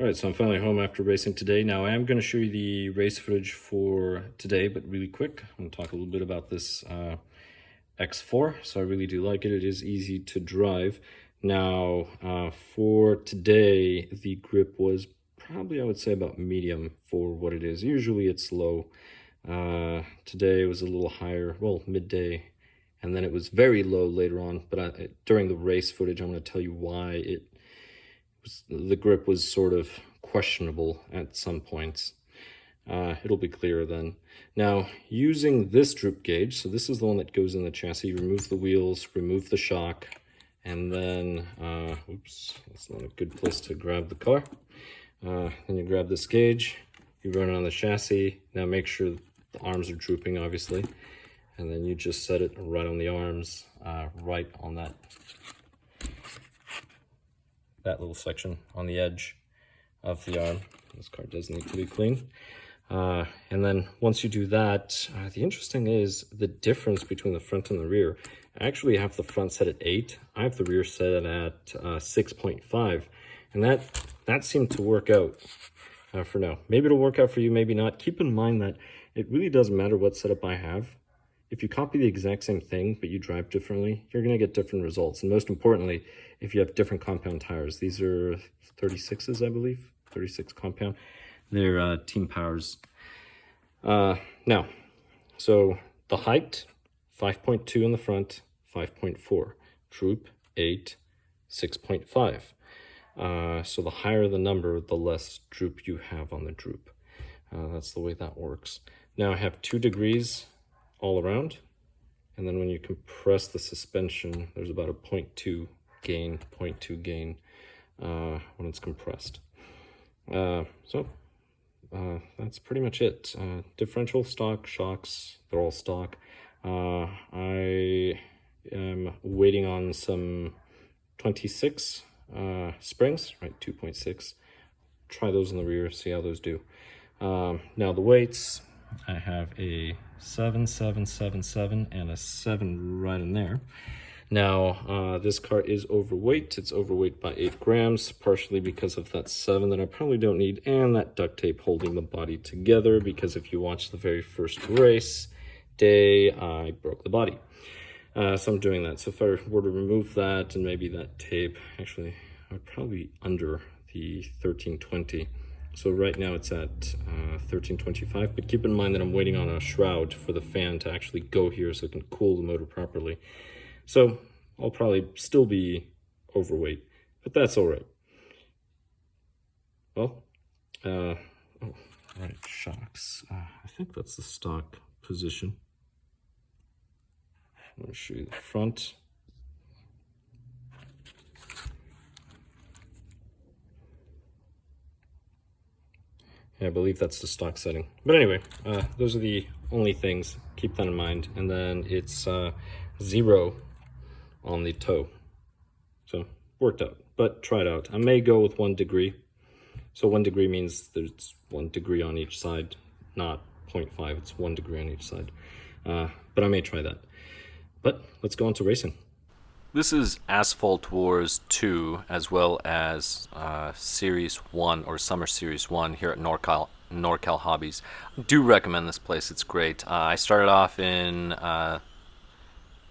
Alright, so I'm finally home after racing today. Now I am going to show you the race footage for today, but really quick. I'm going to talk a little bit about this X4. So I really do like it. It is easy to drive. Now for today, the grip was probably, I would say, about medium for what it is. Usually it's low. Today it was a little higher, well, midday, and then it was very low later on. But during the race footage, I'm going to tell you why the grip was sort of questionable at some points. It'll be clearer then. Now, using this droop gauge, so this is the one that goes in the chassis, remove the wheels, remove the shock, and then, oops, that's not a good place to grab the car. Then you grab this gauge, you run it on the chassis. Now make sure the arms are drooping, obviously, and then you just set it right on the arms, right on that little section on the edge of the arm. This car does need to be clean. And then once you do that, the interesting is the difference between the front and the rear. I actually have the front set at 8. I have the rear set at 6.5. And that seemed to work out for now. Maybe it'll work out for you, maybe not. Keep in mind that it really doesn't matter what setup I have. If you copy the exact same thing, but you drive differently, you're going to get different results. And most importantly, if you have different compound tires. These are 36s, I believe, 36 compound. They're Team Powers. Now, so the height, 5.2 in the front, 5.4. Droop, 8, 6.5. So the higher the number, the less droop you have on the droop. That's the way that works. Now I have 2 degrees all around, and then when you compress the suspension, there's about a 0.2 gain when it's compressed. That's pretty much it. Differential stock, shocks, they're all stock. I am waiting on some 26 springs, right, 2.6. Try those in the rear, see how those do. Now the weights, I have a 7, 7, 7, 7, and a 7 right in there. Now, this car is overweight. It's overweight by 8 grams, partially because of that 7 that I probably don't need, and that duct tape holding the body together, because if you watch the very first race day, I broke the body. So I'm doing that. So if I were to remove that and maybe that tape, actually, I would probably be under the 1320. So right now it's at 1325, but keep in mind that I'm waiting on a shroud for the fan to actually go here so it can cool the motor properly. So I'll probably still be overweight, but that's all right. Well, oh, right, shocks. I think that's the stock position. Let me show you the front. I believe that's the stock setting. But anyway, those are the only things. Keep that in mind. And then it's 0 on the toe. So worked out, but try it out. I may go with 1 degree. So 1 degree means there's 1 degree on each side, not 0.5. It's 1 degree on each side. But I may try that. But let's go on to racing. This is Asphalt Wars 2, as well as Series 1 or Summer Series 1 here at Norcal Hobbies. I do recommend this place. It's great. I started off in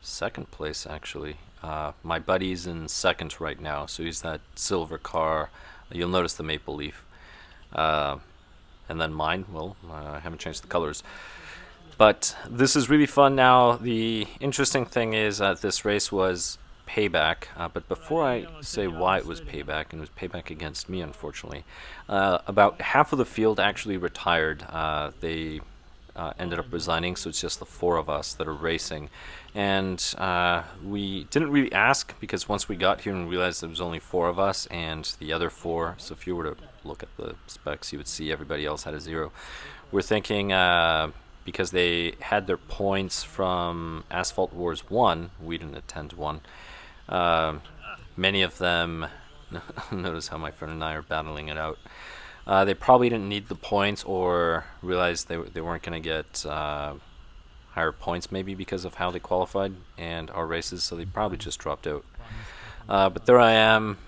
second place, actually. My buddy's in second right now, so he's that silver car. You'll notice the maple leaf. And then mine, well, I haven't changed the colors. But this is really fun now. The interesting thing is that this race was payback, but before I say why it was payback, and it was payback against me, unfortunately, about half of the field actually retired. They ended up resigning, so it's just the 4 of us that are racing. And we didn't really ask, because once we got here and realized there was only 4 of us, and the other 4, so if you were to look at the specs, you would see everybody else had a 0. We're thinking, because they had their points from Asphalt Wars 1, we didn't attend 1. Many of them, notice how my friend and I are battling it out. They probably didn't need the points, or realized they weren't going to get higher points, maybe because of how they qualified and our races, so they probably just dropped out. But there I am,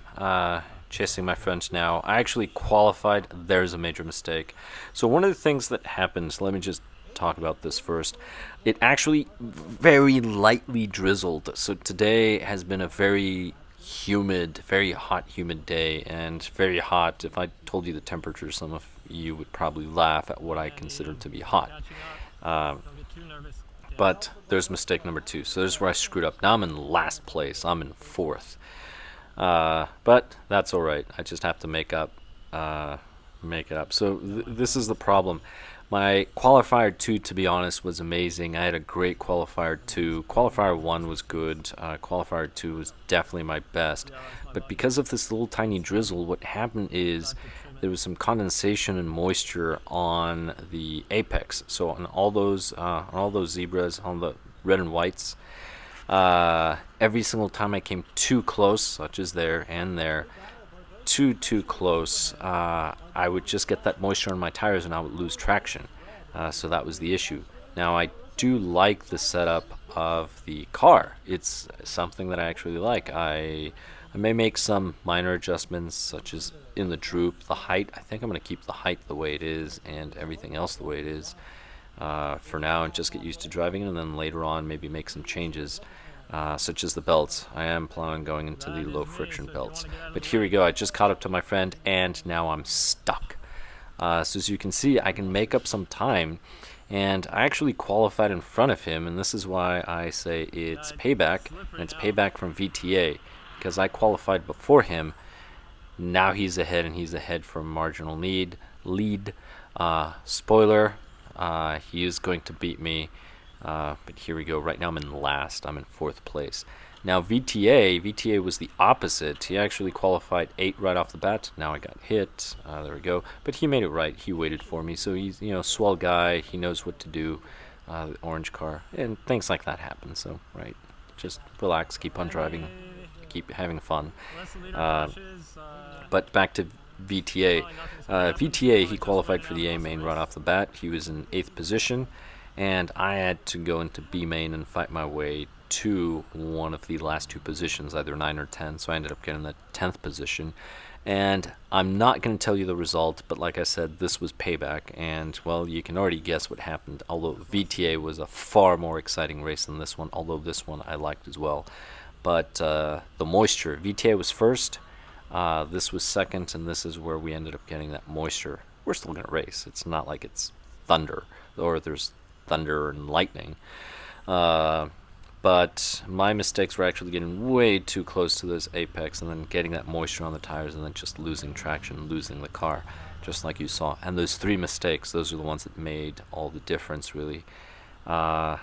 chasing my friend now. I actually qualified. There's a major mistake. So one of the things that happened, let me just talk about this first. It actually very lightly drizzled. So today has been a very humid, very hot, humid day, and very hot. If I told you the temperature, some of you would probably laugh at what I consider to be hot. But there's mistake number 2. So there's where I screwed up. Now I'm in last place. I'm in 4th. But that's all right. I just have to make it up. So this is the problem. My qualifier 2, to be honest, was amazing. I had a great qualifier 2. Qualifier 1 was good. Qualifier 2 was definitely my best. But because of this little tiny drizzle, what happened is there was some condensation and moisture on the apex. So on all those zebras, on the red and whites, every single time I came too close, such as there and there, too close, I would just get that moisture on my tires and I would lose traction. So that was the issue. Now I do like the setup of the car. It's something that I actually like. I may make some minor adjustments, such as in the droop, the height. I think I'm going to keep the height the way it is and everything else the way it is for now, and just get used to driving it, and then later on maybe make some changes. Such as the belts. I am planning on going into the low friction belts. But here we go. I just caught up to my friend and now I'm stuck. So as you can see, I can make up some time, and I actually qualified in front of him, and this is why I say it's payback, and it's payback from VTA, because I qualified before him. Now he's ahead, and he's ahead for marginal lead. Spoiler, he is going to beat me. But here we go. Right now I'm in last. I'm in 4th place. Now VTA was the opposite. He actually qualified 8 right off the bat. Now I got hit. There we go. But he made it right. He waited for me. So he's, swell guy. He knows what to do. The orange car. And things like that happen. So, right. Just relax. Keep on driving. Keep having fun. But back to VTA. VTA, he qualified for the A main right off the bat. He was in 8th position. And I had to go into B main and fight my way to one of the last 2 positions, either 9 or 10. So I ended up getting the 10th position. And I'm not going to tell you the result, but like I said, this was payback. And, well, you can already guess what happened. Although VTA was a far more exciting race than this one, although this one I liked as well. But the moisture, VTA was first, this was second, and this is where we ended up getting that moisture. We're still going to race. It's not like it's thunder, or there's thunder and lightning, but my mistakes were actually getting way too close to this apex and then getting that moisture on the tires and then just losing traction, losing the car, just like you saw. And those 3 mistakes, those are the ones that made all the difference, really. But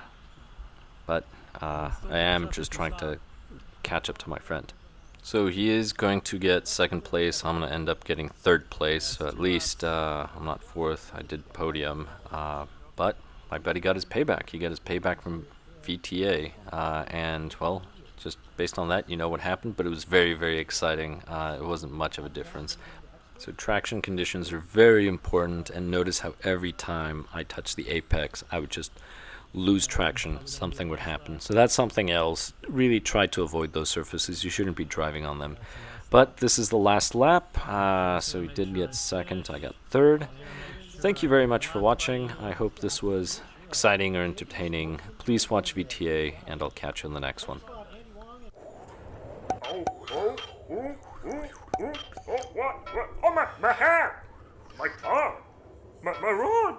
I am just trying to catch up to my friend. So he is going to get 2nd place. I'm going to end up getting 3rd place, so at least I'm not 4th. I did podium, but my buddy got his payback. He got his payback from VTA, and, well, just based on that, you know what happened, but it was very, very exciting. It wasn't much of a difference. So traction conditions are very important, and notice how every time I touch the apex, I would just lose traction. Something would happen. So that's something else. Really try to avoid those surfaces. You shouldn't be driving on them. But this is the last lap, so he did get 2nd. I got 3rd. Thank you very much for watching. I hope this was exciting or entertaining. Please watch VTA, and I'll catch you in the next one. Oh, my hair! My car! My rod!